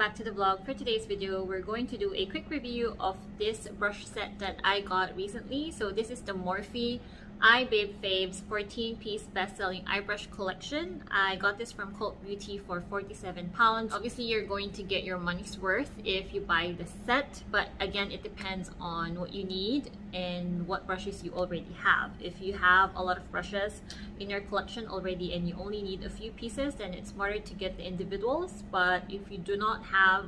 back to the vlog. For today's video, we're going to do a quick review of this brush set that I got recently. So this is the Morphe Babe Faves 14-piece best-selling eye brush collection. I got this from Cult Beauty for £47. Obviously, you're going to get your money's worth if you buy the set, but again, it depends on what you need and what brushes you already have. If you have a lot of brushes in your collection already and you only need a few pieces, then it's smarter to get the individuals. But if you do not have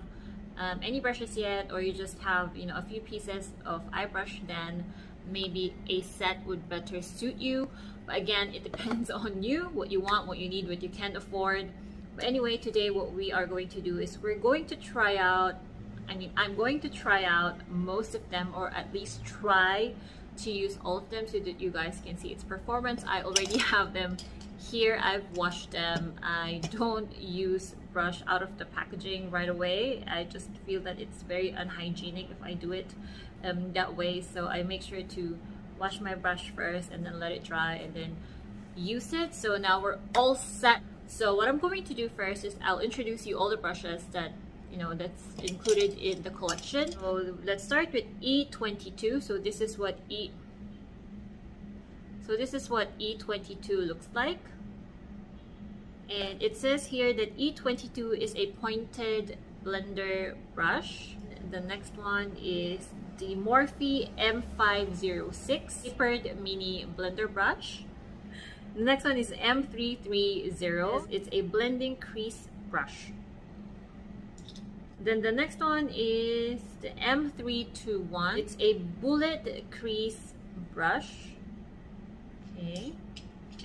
any brushes yet, or you just have a few pieces of eye brush, then maybe a set would better suit you. But again, it depends on you, what you want, what you need, what you can afford. But anyway, today what we are going to do is we're going to try out, I'm going to try out most of them, or at least try to use all of them so that you guys can see its performance. I already have them here. I've washed them. I don't use brush out of the packaging right away. I just feel that it's very unhygienic if I do it that way. So I make sure to wash my brush first and then let it dry and then use it. So now we're all set. So what I'm going to do first is I'll introduce you all the brushes that that's included in the collection. So let's start with E22. So this is what E22 looks like. And it says here that E22 is a pointed blender brush. The next one is the Morphe M506 tapered mini blender brush. The next one is M330. It's a blending crease brush. Then the next one is the M321. It's a bullet crease brush. Okay.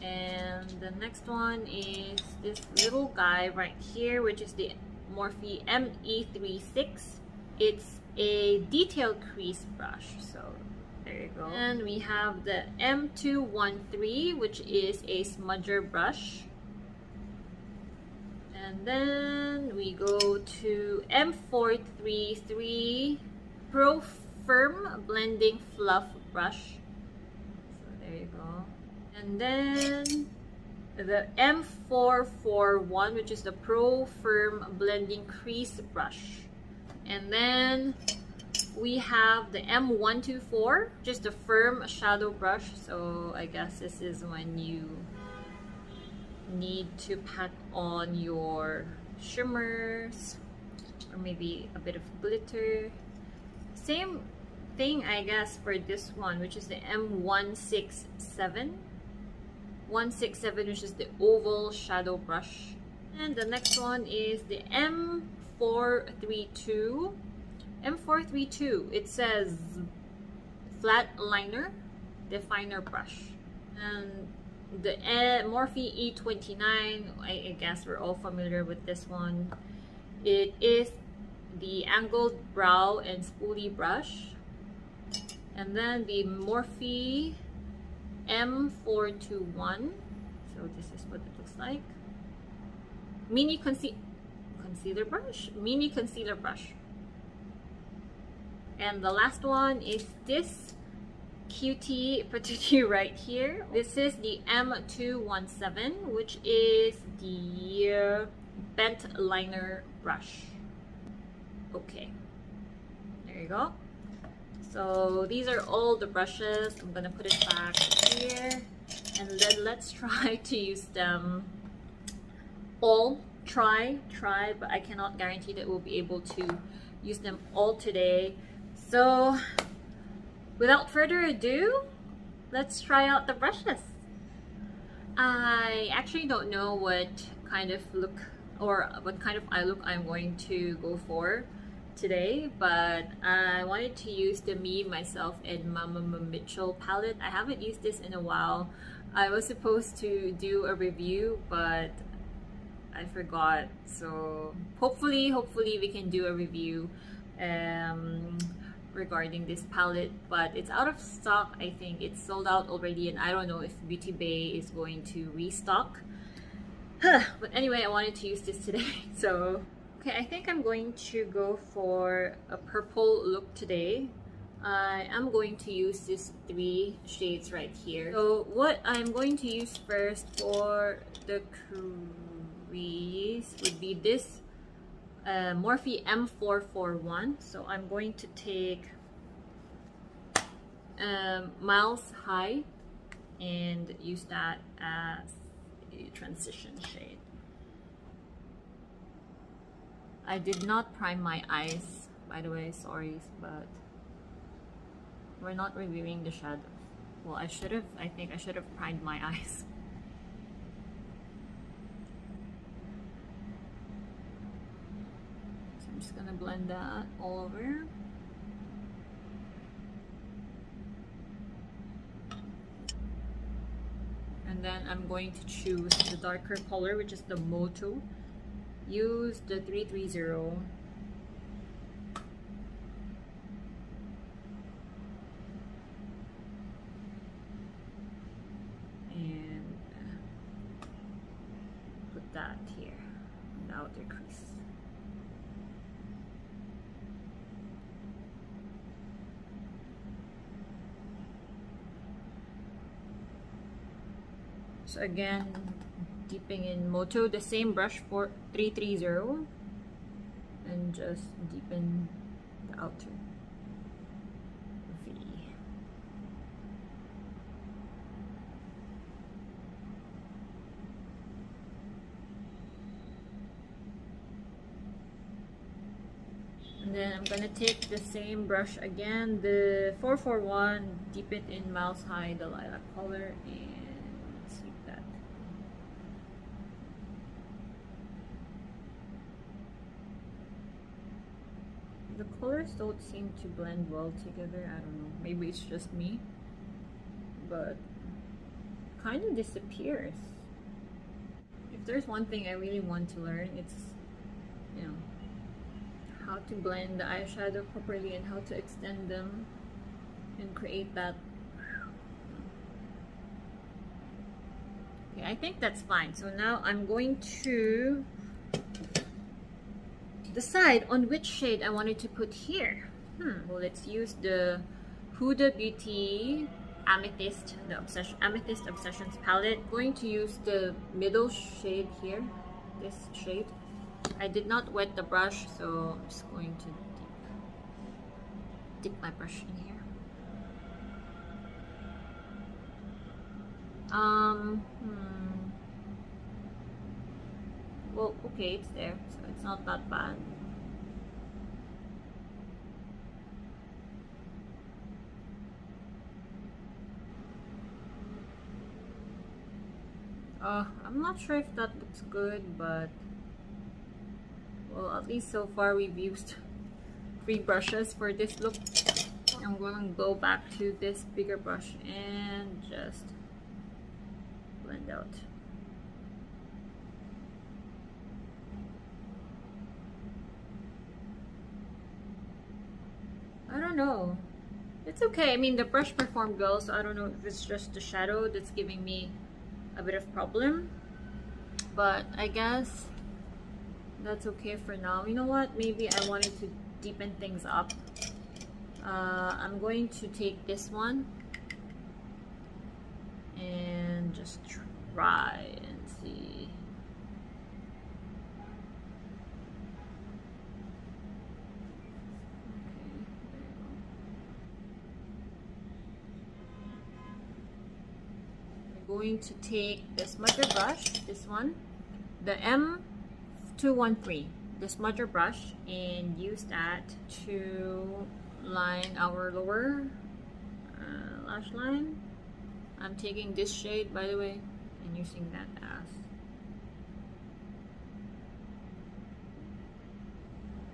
And the next one is this little guy right here, which is the Morphe ME36. It's a detailed crease brush. So there you go. And we have the M213, which is a smudger brush. And then we go to M433 Pro Firm Blending Fluff Brush. So there you go. And then the M441, which is the Pro Firm Blending Crease Brush. And then we have the M124, just a firm shadow brush. So I guess this is when you need to pack on your shimmers or maybe a bit of glitter. Same thing I guess for this one, which is the M167, which is the oval shadow brush. And the next one is the M432. It says flat liner definer brush. And the Morphe E29, I guess we're all familiar with this one. It is the angled brow and spoolie brush. And then the Morphe M421. So this is what it looks like. Mini concealer brush. And the last one is this cutie patootie right here. This is the M217, which is the bent liner brush. Okay, there you go. So these are all the brushes. I'm gonna put it back here and then let's try to use them all. Try, but I cannot guarantee that we'll be able to use them all today. So without further ado, let's try out the brushes. I actually don't know what kind of look or what kind of eye look I'm going to go for today, but I wanted to use the Me, Myself, and Mama Mitchell palette. I haven't used this in a while. I was supposed to do a review, but I forgot. So hopefully we can do a review regarding this palette, but it's out of stock. I think it's sold out already, and I don't know if Beauty Bay is going to restock. But anyway, I wanted to use this today. So okay, I think I'm going to go for a purple look today. I am going to use these 3 shades right here. So what I'm going to use first for the crease would be this Morphe M441. So I'm going to take Miles High and use that as a transition shade. I did not prime my eyes, by the way, sorry, but we're not reviewing the shadows. Well, I think I should have primed my eyes. So I'm just gonna blend that all over. And then I'm going to choose the darker color, which is the Moto. Use the 330. And put that here on the outer crease. So again, deepening in Moto, the same brush for 330, and just deepen the outer V. And then I'm gonna take the same brush again, the 441, deep it in Miles High, the lilac color, and sweep that. The colors don't seem to blend well together. I don't know. Maybe it's just me, but kind of disappears. If there's one thing I really want to learn, it's, you know, how to blend the eyeshadow properly and how to extend them and create that. Okay, I think that's fine. So now I'm going to decide on which shade I wanted to put here. Well, let's use the Huda Beauty Amethyst, the Amethyst Obsessions palette. Going to use the middle shade here, this shade. I did not wet the brush, so I'm just going to dip my brush in here. Well, okay, it's there, so it's not that bad. I'm not sure if that looks good, but well, at least so far we've used 3 brushes for this look. I'm going to go back to this bigger brush and just blend out. I don't know. It's okay. I mean, the brush performed well, so I don't know if it's just the shadow that's giving me a bit of problem. But I guess that's okay for now. You know what? Maybe I wanted to deepen things up. I'm going to take this one and just try and see. Going to take the smudger brush, this one, the M213, the smudger brush, and use that to line our lower lash line. I'm taking this shade, by the way, and using that as.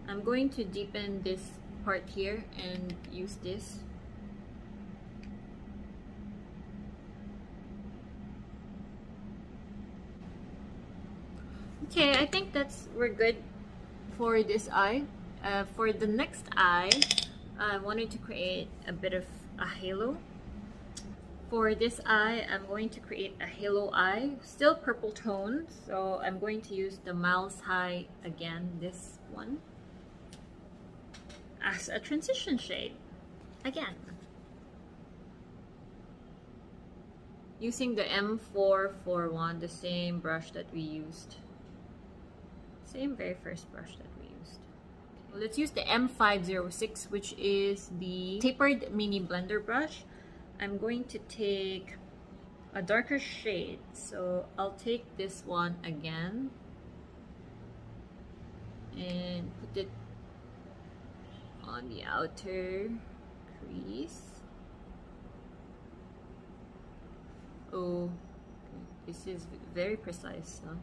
I'm going to deepen this part here and use this. Okay, I think we're good for this eye. For the next eye, I wanted to create a bit of a halo. For this eye, I'm going to create a halo eye, still purple tone. So I'm going to use the Miles High again, this one, as a transition shade again. Using the M441, the same brush that we used. Same very first brush that we used. Okay. Let's use the M506, which is the tapered mini blender brush. I'm going to take a darker shade, so I'll take this one again and put it on the outer crease. Oh, okay. This is very precise, huh?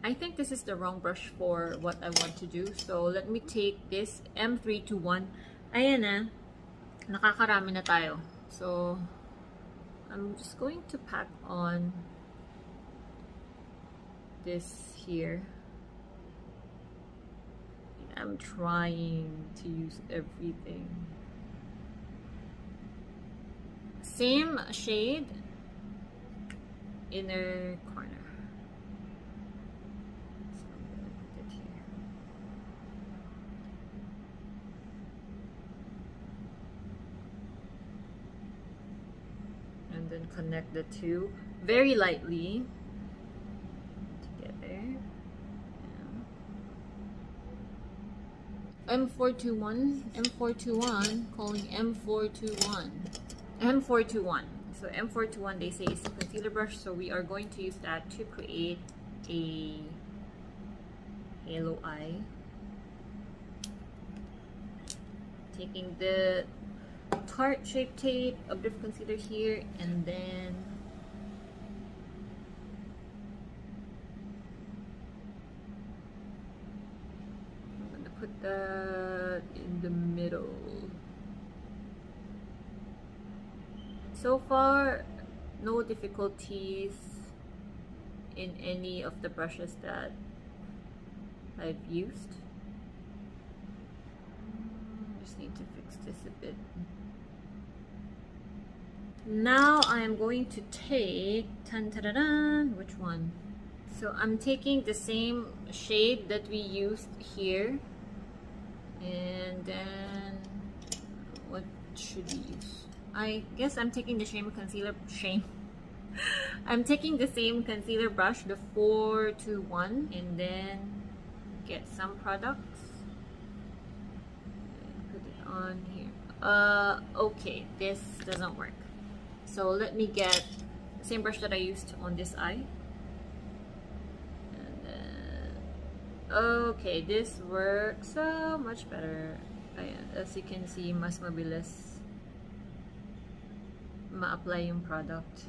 I think this is the wrong brush for what I want to do. So let me take this M321. Ayan na. Nakakarami na tayo. So I'm just going to pack on this here. I'm trying to use everything. Same shade, inner corner. And then connect the two very lightly together. Yeah. M421, calling M421. So M421, they say, is a concealer brush, so we are going to use that to create a halo eye. Taking the Tarte Shape Tape, a bit of concealer here, and then I'm gonna put that in the middle. So far, no difficulties in any of the brushes that I've used. Just need to fix this a bit. Now I am going to take, which one? So I'm taking the same shade that we used here, and then what should we use? I guess I'm taking the same concealer. I'm taking the same concealer brush, the 421, and then get some products and put it on here. Okay, this doesn't work. So let me get the same brush that I used on this eye. And then, okay, this works so much better. As you can see, mas mabilis ma-apply yung product.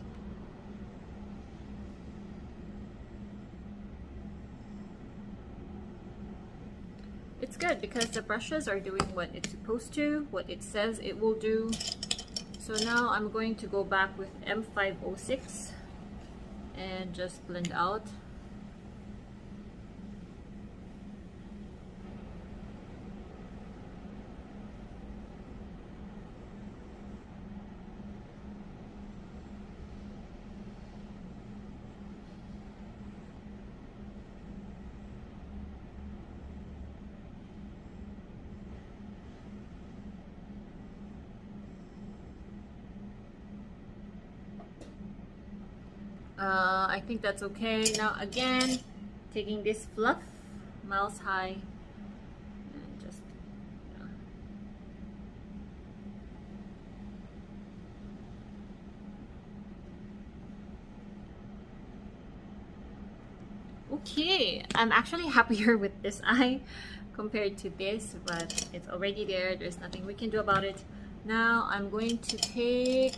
It's good because the brushes are doing what it's supposed to, what it says it will do. So now I'm going to go back with M506 and just blend out. I think that's okay. Now again, taking this fluff, Miles High, and just okay. I'm actually happier with this eye compared to this, but it's already there. There's nothing we can do about it. Now I'm going to take,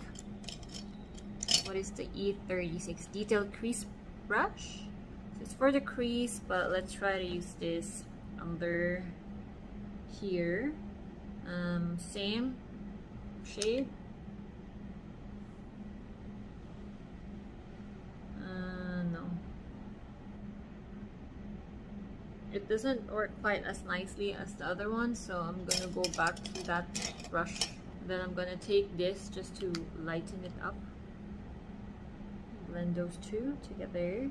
what is the E36 detailed crease brush? So it's for the crease, but let's try to use this under here. Same shade. No, it doesn't work quite as nicely as the other one, so I'm gonna go back to that brush. Then I'm gonna take this just to lighten it up. Blend those two together.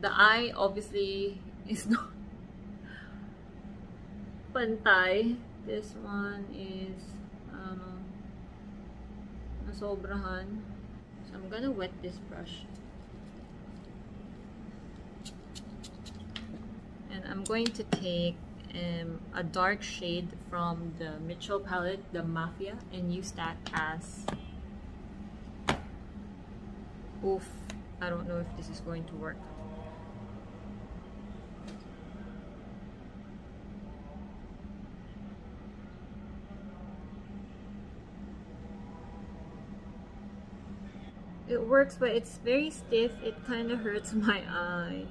the eye obviously is not pantay. This one is, I don't know, nasobrahan. So I'm gonna wet this brush. And I'm going to take a dark shade from the Mitchell palette, the Mafia, and use that as... Oof, I don't know if this is going to work. It works, but it's very stiff. It kind of hurts my eye.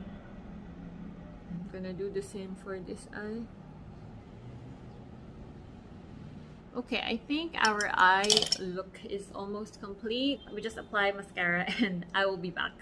I'm gonna do the same for this eye. Okay, I think our eye look is almost complete. We just apply mascara and I will be back.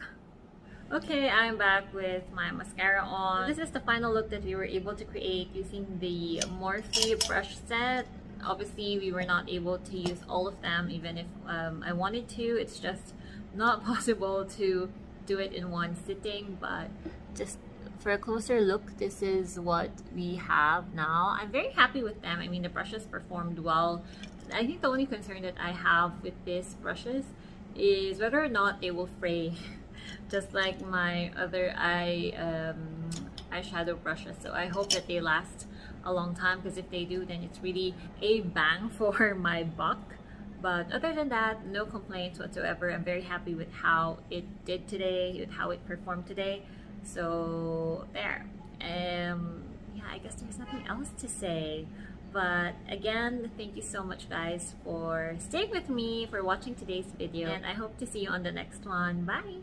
Okay, I'm back with my mascara on. This is the final look that we were able to create using the Morphe brush set. Obviously, we were not able to use all of them, even if I wanted to. It's just not possible to do it in one sitting, but just for a closer look, this is what we have now. I'm very happy with them. I mean, the brushes performed well. I think the only concern that I have with these brushes is whether or not they will fray, just like my other eyeshadow brushes. So I hope that they last a long time, because if they do, then it's really a bang for my buck. But other than that, no complaints whatsoever. I'm very happy with how it did today, with how it performed today. So there. Yeah, I guess there's nothing else to say. But again, thank you so much, guys, for staying with me, for watching today's video. And I hope to see you on the next one. Bye!